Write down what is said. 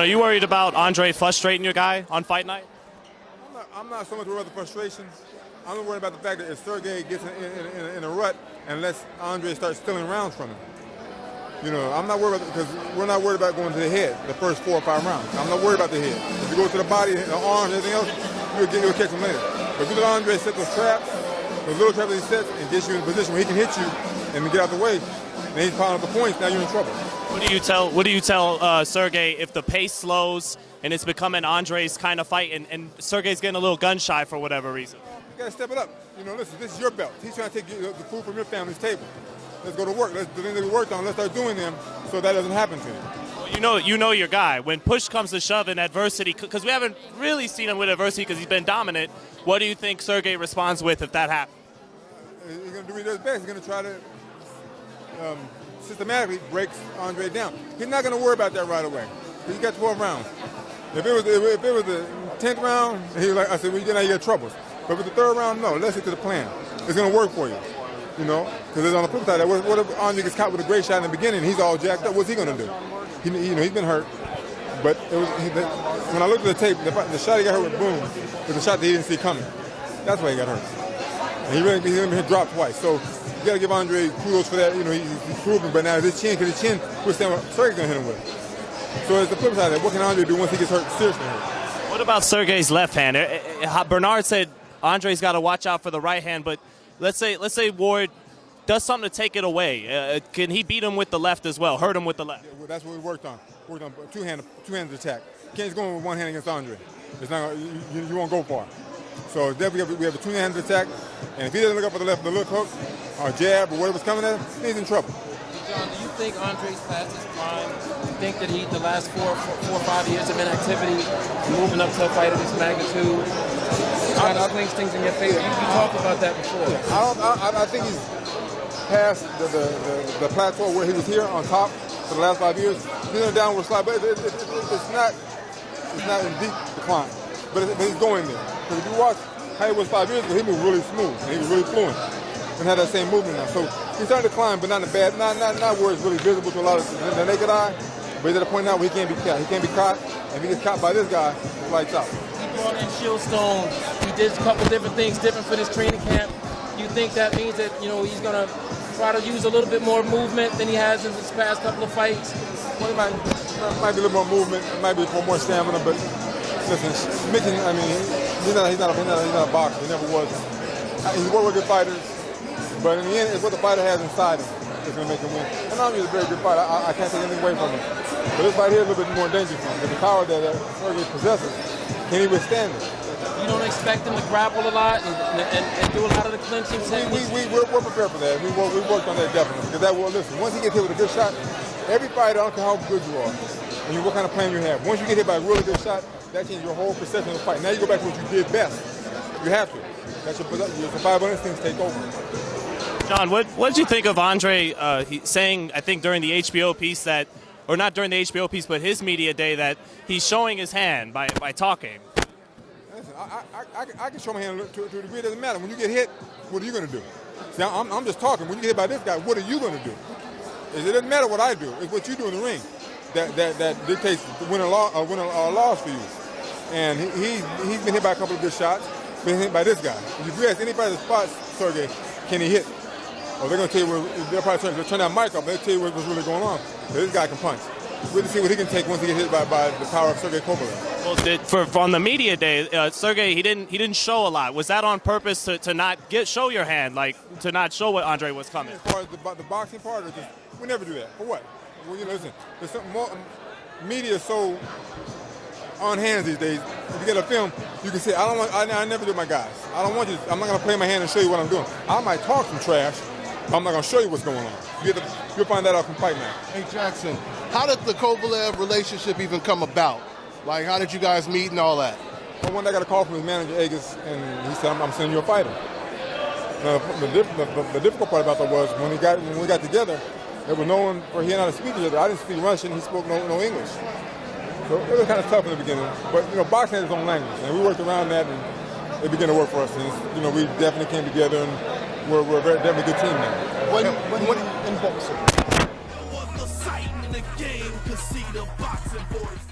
you worried about Andre frustrating your guy on fight night? I'm not so much worried about the frustration. I'm worried about the fact that if Sergey gets in a rut and lets Andre start stealing rounds from him. You know, I'm not worried about because we're not worried about going to the head the first 4 or 5 rounds. I'm not worried about the head. If you go to the body, the arms, everything else, you'll catch him later. But if you let Andre set those traps, those little traps that he sets, and gets you in a position where he can hit you and get out the way, then he's piling up the points. Now you're in trouble. What do you tell Sergey if the pace slows and it's becoming Andre's kind of fight and Sergey's getting a little gun shy for whatever reason? You gotta step it up. You know, listen, this is your belt. He's trying to take the food from your family's table. Let's go to work. The things that we worked on, let's start doing them so that doesn't happen to him. Well, you know your guy. When push comes to shove in adversity, because we haven't really seen him with adversity because he's been dominant, what do you think Sergey responds with if that happens? He's going to do his best. He's going to try to systematically break Andre down. He's not going to worry about that right away. He's got 12 rounds. If it was the 10th round, he was like, I said, well, now you got troubles. But with the 3rd round, no, let's stick to the plan. It's going to work for you. You know, because on the flip side, what if Andre gets caught with a great shot in the beginning? He's all jacked up. What's he going to do? He's been hurt. But when I looked at the tape, the shot he got hurt with Boom was a shot that he didn't see coming. That's why he got hurt. And he really been dropped twice. So you got to give Andre kudos for that. You know, he's proven. But now his chin, because his chin, we're saying what Sergey's going to hit him with. So it's the flip side of that. What can Andre do once he gets hurt, seriously hurt? What about Sergey's left hand? Bernard said Andre's got to watch out for the right hand, but let's say Ward does something to take it away. Can he beat him with the left as well, hurt him with the left? Yeah, well, that's what we worked on. Worked on two-handed attack. You can't just go with one hand against Andre. It's not you won't go far. So definitely we have a two-handed attack, and if he doesn't look up for the left, the hook or jab or whatever's coming at him, he's in trouble. John, do you think Andre's past his prime? Do you think that the last four or 5 years of inactivity, moving up to a fight of this magnitude, trying to swing things in your favor? You talked about that before. I think he's past the plateau where he was here on top for the last 5 years. He's in a downward slide, but it's not in deep decline. But he's going there. Because if you watch how he was 5 years ago, he moved really smooth and he was really fluent and had that same movement now. So he's starting to climb, but not in a bad, not where it's really visible to a lot of the naked eye. But he's at a point now where he can't be caught. He can't be caught. If he gets caught by this guy, it's lights out. He brought in Shieldstone. He did a couple different things different for this training camp. Do you think that means that he's going to try to use a little bit more movement than he has in his past couple of fights? Well, it might be a little more movement. It might be for more stamina. But listen, Mickey, I mean, he's not a boxer. He never was. He's worked with good fighters. But in the end, it's what the fighter has inside him that's going to make him win. And Andre is a very good fighter. I can't take anything away from him. But this fight here is a little bit more dangerous for him. Because the power that Sergey possesses, can he withstand it? You don't expect him to grapple a lot and do a lot of the clinching techniques? We're prepared for that. We worked on that definitely. Because listen, once he gets hit with a good shot, every fighter, I don't care how good you are, and what kind of plan you have, once you get hit by a really good shot, that changes your whole perception of the fight. Now you go back to what you did best. You have to. That's your survival instincts take over. John, what did you think of Andre saying, I think during the HBO piece that, or not during the HBO piece, but his media day, that he's showing his hand by talking? Listen, I can show my hand to a degree. It doesn't matter. When you get hit, what are you going to do? See, I'm just talking. When you get hit by this guy, what are you going to do? It doesn't matter what I do. It's what you do in the ring that dictates the win or loss for you. And he's been hit by a couple of good shots, been hit by this guy. If you ask anybody that spots Sergey, can he hit? Or they're going to tell you, they'll probably turn that mic off, they'll tell you what's really going on. But this guy can punch. We'll see what he can take once he gets hit by the power of Sergey Kovalev. Well, on the media day, Sergey, he didn't show a lot. Was that on purpose to not show your hand, like to not show what Andre was coming? As far as the boxing part, or just, we never do that. For what? Well, listen, there's something more. Media is so on hands these days. If you get a film, you can say, I never do my guys. I don't want you. I'm not going to play my hand and show you what I'm doing. I might talk some trash. I'm not going to show you what's going on. You'll find that out from fight night. Hey, Jackson, how did the Kovalev relationship even come about? Like, how did you guys meet and all that? Well, one day I got a call from his manager, Agus, and he said, I'm sending you a fighter. The difficult part about that was when we got together, there was no one, for he and I to speak together. I didn't speak Russian, he spoke no English. So it was kind of tough in the beginning. But, boxing has its own language, and we worked around that, and it began to work for us. And, we definitely came together, and we're a definitely good team now. When in boxing? The sight in the game could see the boxing voice.